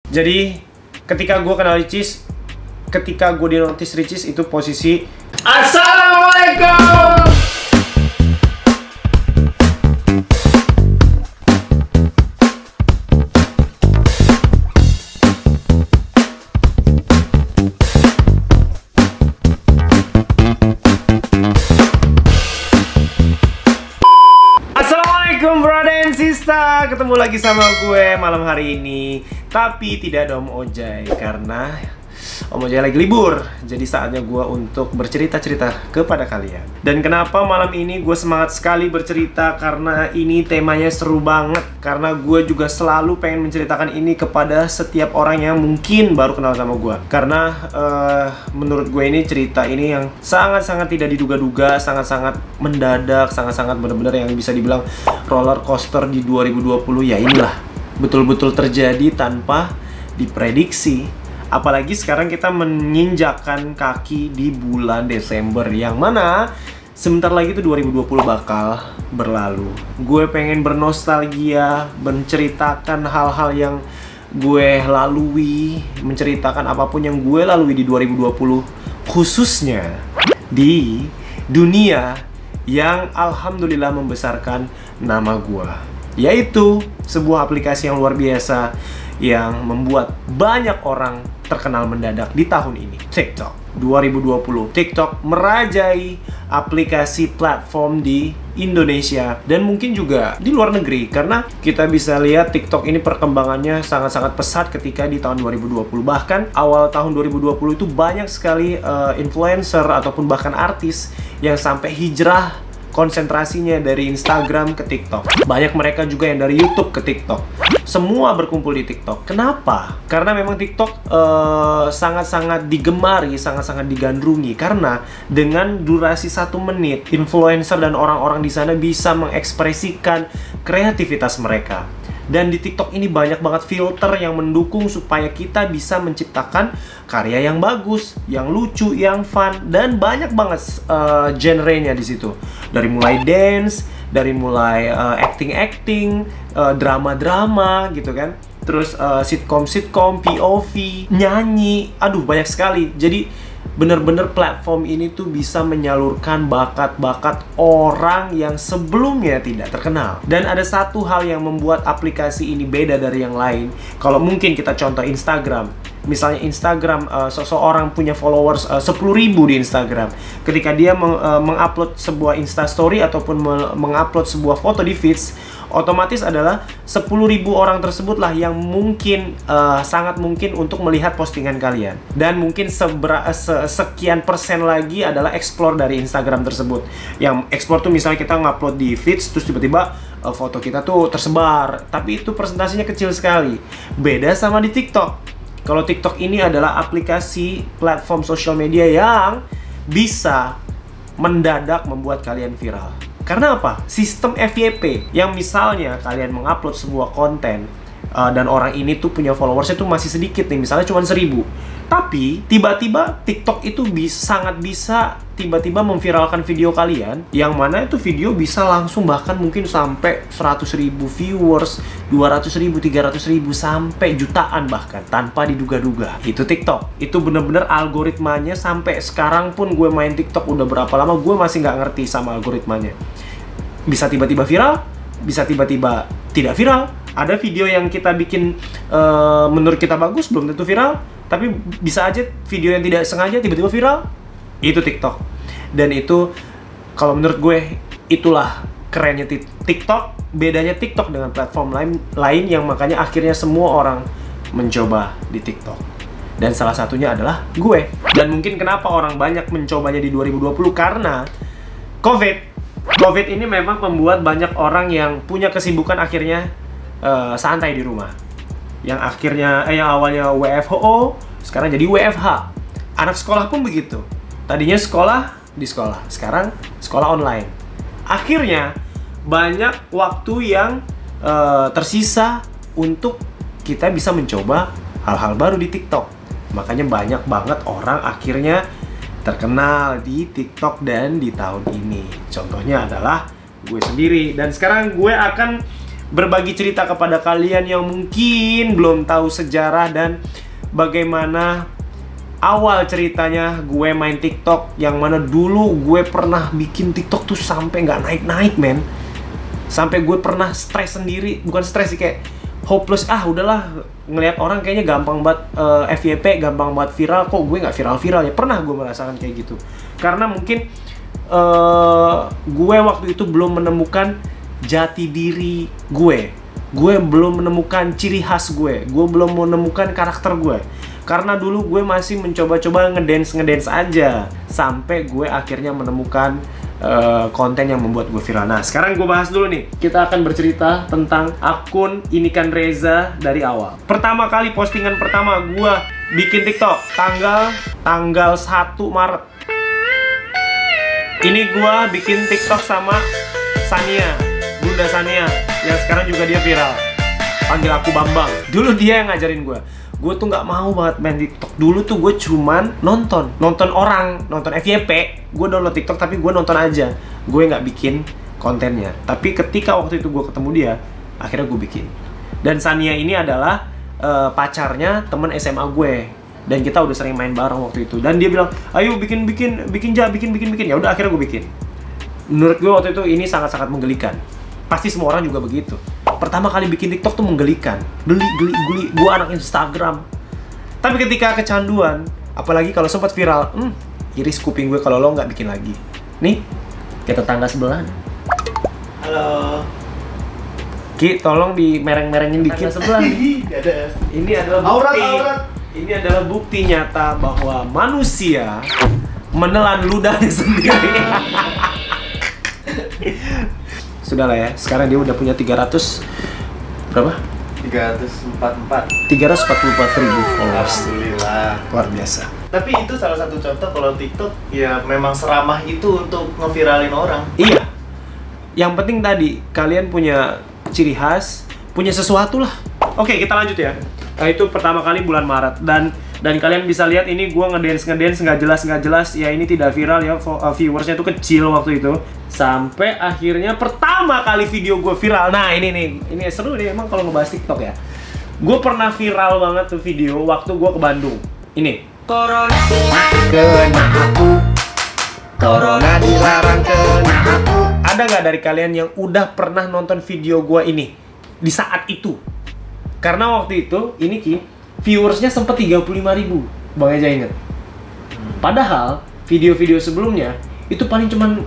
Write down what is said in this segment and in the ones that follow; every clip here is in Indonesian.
Jadi ketika gue kenal Ricis, ketika gue di notice Ricis itu posisi Assalamualaikum. Assalamualaikum brother and sister, ketemu lagi sama gue malam hari ini. Tapi tidak ada Om Ojai karena Om Ojai lagi libur. Jadi saatnya gue untuk bercerita-cerita kepada kalian. Dan kenapa malam ini gue semangat sekali bercerita? Karena ini temanya seru banget. Karena gue juga selalu pengen menceritakan ini kepada setiap orang yang mungkin baru kenal sama gue. Karena menurut gue ini cerita ini yang sangat-sangat tidak diduga-duga, sangat-sangat mendadak, sangat-sangat benar-benar yang bisa dibilang roller coaster di 2020. Ya inilah, betul-betul terjadi tanpa diprediksi. Apalagi sekarang kita menginjakkan kaki di bulan Desember, yang mana sebentar lagi tuh 2020 bakal berlalu. Gue pengen bernostalgia, menceritakan hal-hal yang gue lalui, menceritakan apapun yang gue lalui di 2020, khususnya di dunia yang alhamdulillah membesarkan nama gue, yaitu sebuah aplikasi yang luar biasa yang membuat banyak orang terkenal mendadak di tahun ini, TikTok. 2020 TikTok merajai aplikasi platform di Indonesia dan mungkin juga di luar negeri, karena kita bisa lihat TikTok ini perkembangannya sangat-sangat pesat ketika di tahun 2020. Bahkan awal tahun 2020 itu banyak sekali influencer ataupun bahkan artis yang sampai hijrah konsentrasinya dari Instagram ke TikTok. Banyak mereka juga yang dari YouTube ke TikTok. Semua berkumpul di TikTok. Kenapa? Karena memang TikTok sangat-sangat digemari, sangat-sangat digandrungi. Karena dengan durasi 1 menit, influencer dan orang-orang di sana bisa mengekspresikan kreativitas mereka. Dan di TikTok ini banyak banget filter yang mendukung supaya kita bisa menciptakan karya yang bagus, yang lucu, yang fun, dan banyak banget genre-nya di situ. Dari mulai dance, dari mulai acting-acting, drama-drama gitu kan. Terus sitcom-sitcom, POV, nyanyi, aduh banyak sekali. Jadi bener-bener platform ini tuh bisa menyalurkan bakat-bakat orang yang sebelumnya tidak terkenal. Dan ada satu hal yang membuat aplikasi ini beda dari yang lain. Kalau mungkin kita contoh Instagram. Misalnya Instagram, seseorang punya followers 10.000 di Instagram. Ketika dia mengupload sebuah Instastory ataupun mengupload sebuah foto di feeds, otomatis adalah 10.000 orang tersebutlah yang mungkin sangat mungkin untuk melihat postingan kalian. Dan mungkin sekian persen lagi adalah explore dari Instagram tersebut. Yang explore tuh misalnya kita ngupload di feeds, terus tiba-tiba foto kita tuh tersebar. Tapi itu presentasinya kecil sekali. Beda sama di TikTok. Kalau TikTok ini adalah aplikasi platform sosial media yang bisa mendadak membuat kalian viral. Karena apa? Sistem FYP yang misalnya kalian mengupload sebuah konten dan orang ini tuh punya followersnya tuh masih sedikit nih, misalnya cuma 1.000. Tapi tiba-tiba TikTok itu sangat bisa tiba-tiba memviralkan video kalian, yang mana itu video bisa langsung bahkan mungkin sampai 100.000 viewers, 200.000, 300.000, sampai jutaan bahkan tanpa diduga-duga. Itu TikTok. Itu bener-bener algoritmanya sampai sekarang pun gue main TikTok udah berapa lama, gue masih nggak ngerti sama algoritmanya. Bisa tiba-tiba viral, bisa tiba-tiba tidak viral. Ada video yang kita bikin menurut kita bagus, belum tentu viral. Tapi bisa aja video yang tidak sengaja tiba-tiba viral. Itu TikTok. Dan itu kalau menurut gue itulah kerennya TikTok. Bedanya TikTok dengan platform lain yang makanya akhirnya semua orang mencoba di TikTok. Dan salah satunya adalah gue. Dan mungkin kenapa orang banyak mencobanya di 2020 karena COVID ini memang membuat banyak orang yang punya kesibukan akhirnya santai di rumah. Yang akhirnya yang awalnya WFHO sekarang jadi WFH. Anak sekolah pun begitu. Tadinya sekolah di sekolah, sekarang sekolah online. Akhirnya banyak waktu yang tersisa untuk kita bisa mencoba hal-hal baru di TikTok. Makanya banyak banget orang akhirnya terkenal di TikTok dan di tahun ini. Contohnya adalah gue sendiri. Dan sekarang gue akan berbagi cerita kepada kalian yang mungkin belum tahu sejarah dan bagaimana awal ceritanya gue main TikTok. Yang mana dulu gue pernah bikin TikTok tuh sampai nggak naik-naik, men. Sampai gue pernah stres sendiri, bukan stres sih, kayak hopeless. Udahlah, ngelihat orang kayaknya gampang banget FYP, gampang banget viral, kok gue nggak viral-viral ya. Pernah gue merasakan kayak gitu. Karena mungkin gue waktu itu belum menemukan jati diri gue. Gue belum menemukan ciri khas gue belum menemukan karakter gue. Karena dulu gue masih mencoba-coba ngedance aja. Sampai gue akhirnya menemukan konten yang membuat gue viral. Nah, sekarang gue bahas dulu nih. Kita akan bercerita tentang akun Ini Kan Reza dari awal. Pertama kali, postingan pertama gue bikin TikTok tanggal 1 Maret. Ini gue bikin TikTok sama Sania, Bunda Sania, yang sekarang juga dia viral. Panggil aku Bambang. Dulu dia yang ngajarin gue. Gue tuh nggak mau banget main TikTok. Dulu tuh gue cuman nonton orang, nonton FYP. Gue download TikTok tapi gue nonton aja. Gue nggak bikin kontennya. Tapi ketika waktu itu gue ketemu dia, akhirnya gue bikin. Dan Sania ini adalah pacarnya temen SMA gue. Dan kita udah sering main bareng waktu itu. Dan dia bilang, ayo bikin. Ya udah, akhirnya gue bikin. Menurut gue waktu itu ini sangat-sangat menggelikan. Pasti semua orang juga begitu. Pertama kali bikin TikTok tuh menggelikan. Geli. Gue anak Instagram. Tapi ketika kecanduan, apalagi kalau sempat viral, iris kuping gue kalau lo nggak bikin lagi. Nih, kayak tetangga sebelah. Halo. Ki, tolong di mereng-merengin dikit sebelah. Ini adalah bukti. Ini adalah bukti nyata bahwa manusia menelan ludahnya sendiri. Sudahlah ya, sekarang dia udah punya 300 berapa? 344 ribu followers. Alhamdulillah. Luar biasa. Tapi itu salah satu contoh kalau TikTok ya memang seramah itu untuk ngeviralin orang. Iya. Yang penting tadi kalian punya ciri khas, punya sesuatu lah. Oke, kita lanjut ya. Nah, itu pertama kali bulan Maret dan kalian bisa lihat ini gua ngedance nggak jelas ya. Ini tidak viral ya, viewersnya tuh kecil waktu itu. Sampai akhirnya pertama kali video gue viral. Nah, ini seru nih emang kalau ngebahas TikTok ya. Gue pernah viral banget tuh video waktu gue ke Bandung. Ini Corona kena aku, Corona dilarang kena aku. Ada nggak dari kalian yang udah pernah nonton video gue ini di saat itu? Karena waktu itu, ini Ki, viewersnya sempat 35.000. Bang Eja inget? Padahal, video-video sebelumnya, itu paling cuman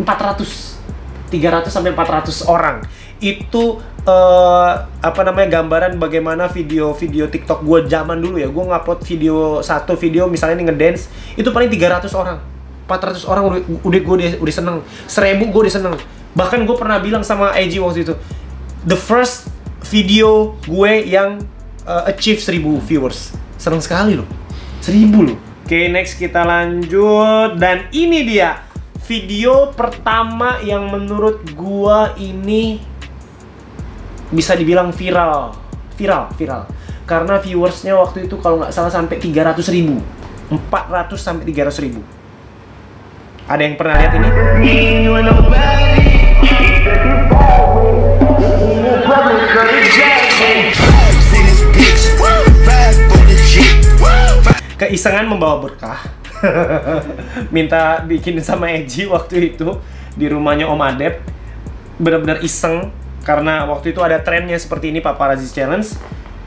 300 sampai 400 orang. Itu, gambaran bagaimana video-video TikTok gue zaman dulu ya. Gue ngupload satu video, misalnya ini ngedance, itu paling 300 orang. 400 orang udah seneng. 1000 gue udah seneng. Bahkan gue pernah bilang sama IG waktu itu, the first video gue yang achieve 1000 viewers. Seneng sekali loh. 1000 loh. Oke, next kita lanjut. Dan ini dia video pertama yang menurut gue ini bisa dibilang viral. Karena viewersnya waktu itu kalau nggak salah sampai 300.000. 400 sampai 300.000. Ada yang pernah lihat ini? Keisengan membawa berkah. Minta bikin sama Eji waktu itu di rumahnya Om Adep. Benar-benar iseng karena waktu itu ada trennya seperti ini, Paparazzi Challenge,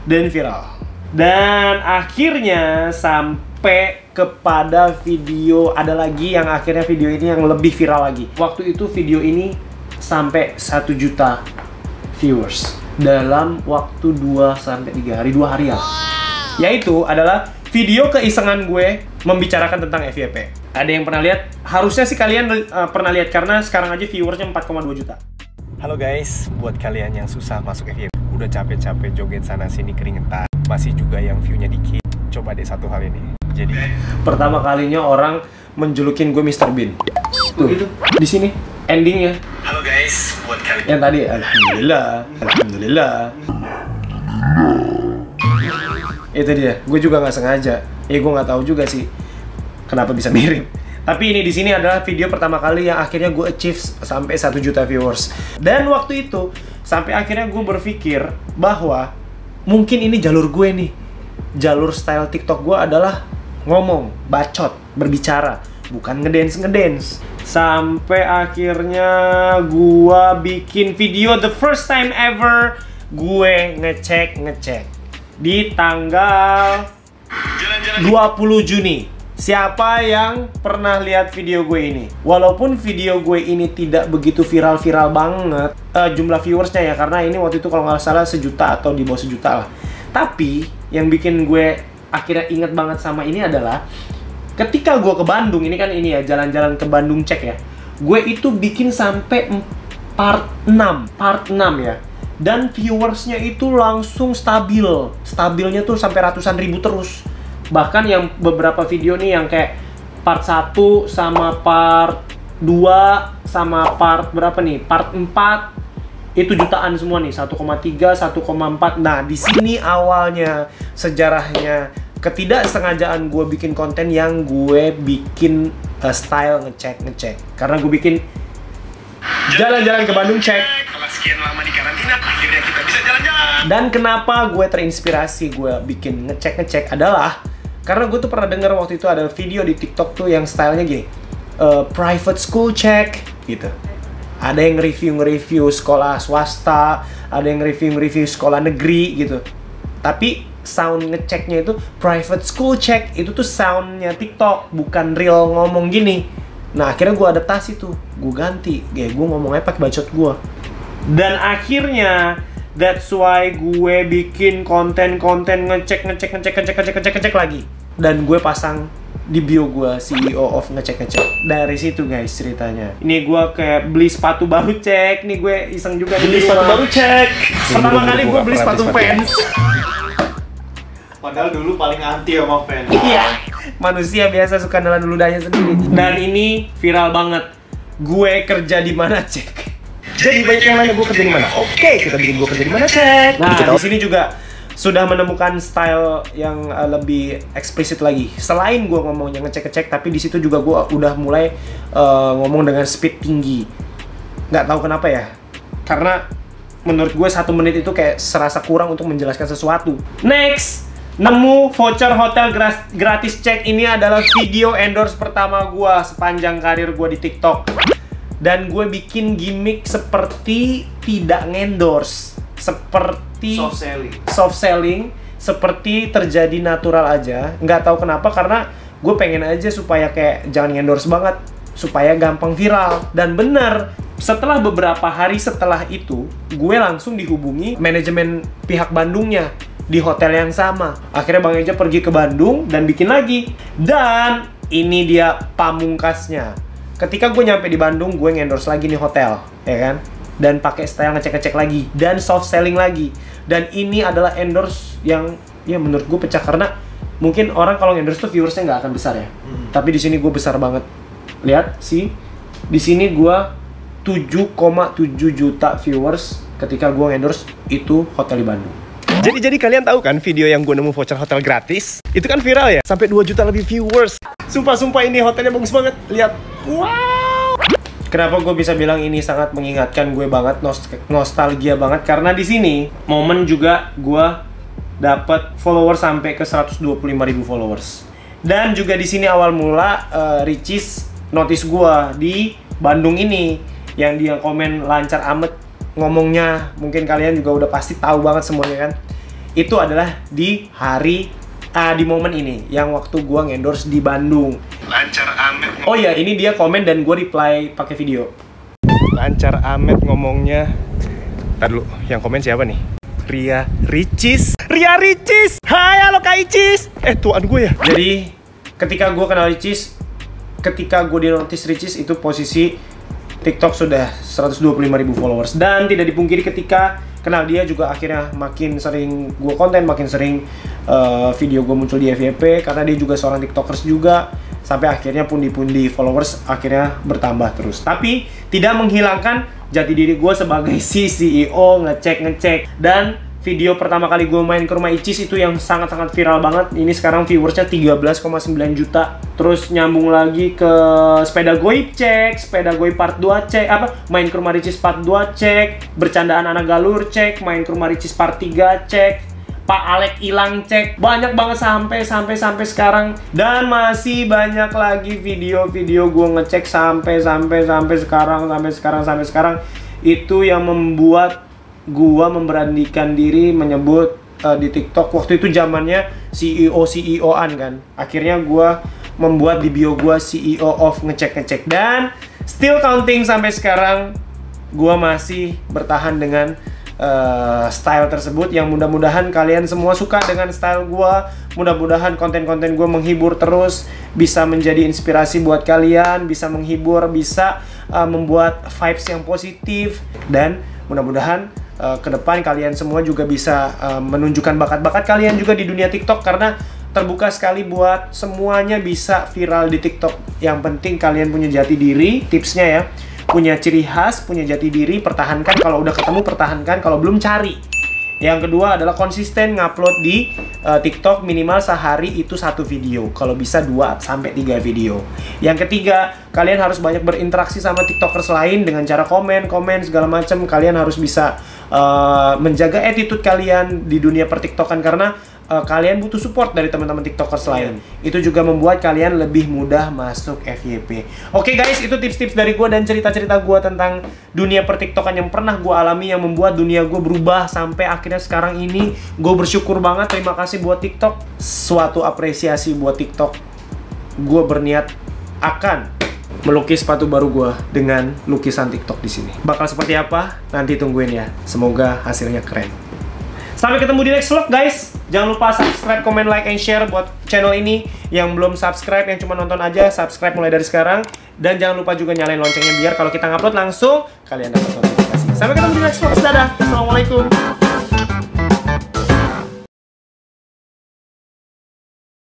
dan viral. Dan akhirnya sampai kepada video, ada lagi yang akhirnya video ini yang lebih viral lagi. Waktu itu video ini sampai 1 juta viewers dalam waktu 2 sampai 3 hari, 2 hari ya. Yaitu adalah video keisengan gue membicarakan tentang FYP. Ada yang pernah lihat? Harusnya sih kalian pernah lihat karena sekarang aja viewersnya 4,2 juta. Halo guys, buat kalian yang susah masuk FYP, udah capek-capek joget sana sini keringetan, masih juga yang view-nya dikit, coba deh satu hal ini. Jadi pertama kalinya orang menjulukin gue Mr. Bean. Tuh, di sini endingnya. Halo guys, buat kalian yang tadi alhamdulillah. Itu dia, gue juga nggak sengaja. Gue nggak tahu juga sih kenapa bisa mirip. Tapi ini di sini adalah video pertama kali yang akhirnya gue achieve sampai 1 juta viewers. Dan waktu itu Sampai akhirnya gue berpikir bahwa mungkin ini jalur gue nih. Jalur style TikTok gue adalah ngomong, bacot, berbicara, bukan ngedance. Sampai akhirnya gue bikin video the first time ever gue ngecek di tanggal 20 Juni. Siapa yang pernah lihat video gue ini? Walaupun video gue ini tidak begitu viral-viral banget jumlah viewersnya ya, karena ini waktu itu kalau nggak salah 1 juta atau di bawah 1 juta lah. Tapi yang bikin gue akhirnya inget banget sama ini adalah ketika gue ke Bandung, ini kan ini ya, jalan-jalan ke Bandung cek ya. Gue itu bikin sampai part 6 ya. Dan viewersnya itu langsung stabil. Stabilnya tuh sampai ratusan ribu terus. Bahkan yang beberapa video nih yang kayak part 1 sama part 2 sama part berapa nih? Part 4 itu jutaan semua nih, 1,3, 1,4. Nah, di sini awalnya sejarahnya ketidaksengajaan gue bikin konten yang gue bikin style ngecek. Karena gue bikin jalan-jalan ke Bandung cek. Setelah sekian lama di karantina, akhirnya kita bisa jalan-jalan. Dan kenapa gue terinspirasi gue bikin ngecek adalah karena gue tuh pernah denger waktu itu ada video di TikTok tuh yang stylenya gini, private school check gitu. Ada yang nge-review sekolah swasta, ada yang nge-review sekolah negeri gitu. Tapi sound ngeceknya itu private school check, itu tuh soundnya TikTok, bukan real ngomong gini. Nah akhirnya gue adaptasi tuh, gue ganti, gue ngomongnya pakai bacot gue. Dan akhirnya that's why gue bikin konten ngecek lagi. Dan gue pasang di bio gue CEO of ngecek. Dari situ guys ceritanya. Ini gue kayak beli sepatu baru cek. Nih gue iseng juga beli sepatu baru cek. Pertama kali gue beli sepatu fans. Padahal dulu paling anti sama fans. Iya, manusia biasa suka nelan ludahnya sendiri. Dan ini viral banget. Gue kerja di mana cek. Jadi banyak yang nanya gue kerja di mana. Oke, kita bikin gue kerja di mana cek. Nah, di sini juga sudah menemukan style yang lebih eksplisit lagi. Selain gue ngomongnya ngecek, tapi di situ juga gue udah mulai ngomong dengan speed tinggi. Nggak tahu kenapa ya. Karena menurut gue 1 menit itu kayak serasa kurang untuk menjelaskan sesuatu. Next, nemu voucher hotel gratis cek. Ini adalah video endorse pertama gue sepanjang karir gue di TikTok. Dan gue bikin gimmick seperti tidak ngendorse, seperti soft selling, seperti terjadi natural aja. Nggak tahu kenapa, karena gue pengen aja supaya kayak jangan ngendorse banget, supaya gampang viral. Dan bener, setelah beberapa hari setelah itu, gue langsung dihubungi manajemen pihak Bandungnya di hotel yang sama. Akhirnya Bang Eja pergi ke Bandung dan bikin lagi. Dan ini dia pamungkasnya. Ketika gue nyampe di Bandung, gue ngendorse lagi nih hotel, ya kan? Dan pakai style ngecek lagi, dan soft selling lagi. Dan ini adalah endorse yang ya menurut gue pecah, karena mungkin orang kalau endorse tuh viewersnya nggak akan besar ya. Tapi di sini gue besar banget. Lihat sih, di sini gue 7,7 juta viewers ketika gue endorse itu hotel di Bandung. Jadi kalian tahu kan video yang gue nemu voucher hotel gratis? Itu kan viral ya? Sampai 2 juta lebih viewers. Sumpah ini hotelnya bagus banget. Lihat. Wow. Kenapa gue bisa bilang ini sangat mengingatkan gue banget, nostalgia banget, karena di sini momen juga gue dapat followers sampai ke 125.000 followers. Dan juga di sini awal mula Ricis notice gue di Bandung ini, yang dia komen lancar amat ngomongnya. Mungkin kalian juga udah pasti tahu banget semuanya kan. Itu adalah di hari di momen ini yang waktu gua ngendorse di Bandung. Lancar amet. Oh ya, ini dia komen dan gua reply pakai video. Lancar amet ngomongnya. Ntar dulu, yang komen siapa nih? Ria Ricis. Hai, halo Kak Icis. Tuan gue ya. Jadi ketika gua kenal Ricis, ketika gua di notice Ricis, itu posisi TikTok sudah 125.000 followers. Dan tidak dipungkiri ketika kenal dia juga akhirnya makin sering gue konten, makin sering video gue muncul di FYP, karena dia juga seorang TikTokers juga. Sampai akhirnya pundi-pundi followers akhirnya bertambah terus. Tapi tidak menghilangkan jati diri gue sebagai si CEO ngecek. Dan video pertama kali gue main ke rumah Icis itu yang sangat-sangat viral banget. Ini sekarang viewersnya 13,9 juta. Terus nyambung lagi ke sepeda goib cek, sepeda goib part 2 cek, main ke rumah Ricis part 2 cek, bercandaan anak galur cek, main ke rumah Ricis part 3 cek, Pak Alek hilang cek. Banyak banget sampai sekarang. Dan masih banyak lagi video-video gue ngecek sampai sekarang. Itu yang membuat gua memberanikan diri menyebut di TikTok. Waktu itu zamannya CEO-an kan. Akhirnya gua membuat di bio gua CEO of ngecek-ngecek. Dan still counting sampai sekarang. Gua masih bertahan dengan style tersebut, yang mudah-mudahan kalian semua suka dengan style gua. Mudah-mudahan konten-konten gua menghibur terus, bisa menjadi inspirasi buat kalian, bisa menghibur, bisa membuat vibes yang positif. Dan mudah-mudahan ke depan kalian semua juga bisa menunjukkan bakat-bakat kalian juga di dunia TikTok, karena terbuka sekali buat semuanya bisa viral di TikTok. Yang penting kalian punya jati diri, tipsnya ya, punya ciri khas, punya jati diri, pertahankan. Kalau udah ketemu pertahankan, kalau belum cari. Yang kedua adalah konsisten ngupload di TikTok, minimal sehari itu 1 video, kalau bisa 2-3 video. Yang ketiga, kalian harus banyak berinteraksi sama TikTokers lain dengan cara komen segala macam. Kalian harus bisa menjaga attitude kalian di dunia pertiktokan, karena kalian butuh support dari teman-teman TikTokers lain. Itu juga membuat kalian lebih mudah masuk FYP. Oke guys, itu tips-tips dari gue dan cerita-cerita gue tentang dunia pertiktokan yang pernah gue alami, yang membuat dunia gue berubah sampai akhirnya sekarang ini. Gue bersyukur banget, terima kasih buat TikTok. Suatu apresiasi buat TikTok. Gue berniat akan melukis sepatu baru gue dengan lukisan TikTok di sini. Bakal seperti apa? Nanti tungguin ya. Semoga hasilnya keren. Sampai ketemu di next vlog guys. Jangan lupa subscribe, comment, like, and share buat channel ini. Yang belum subscribe, yang cuma nonton aja, subscribe mulai dari sekarang. Dan jangan lupa juga nyalain loncengnya biar kalau kita ngupload langsung kalian dapat notifikasi. Sampai ketemu di next vlog. Dadah. Assalamualaikum.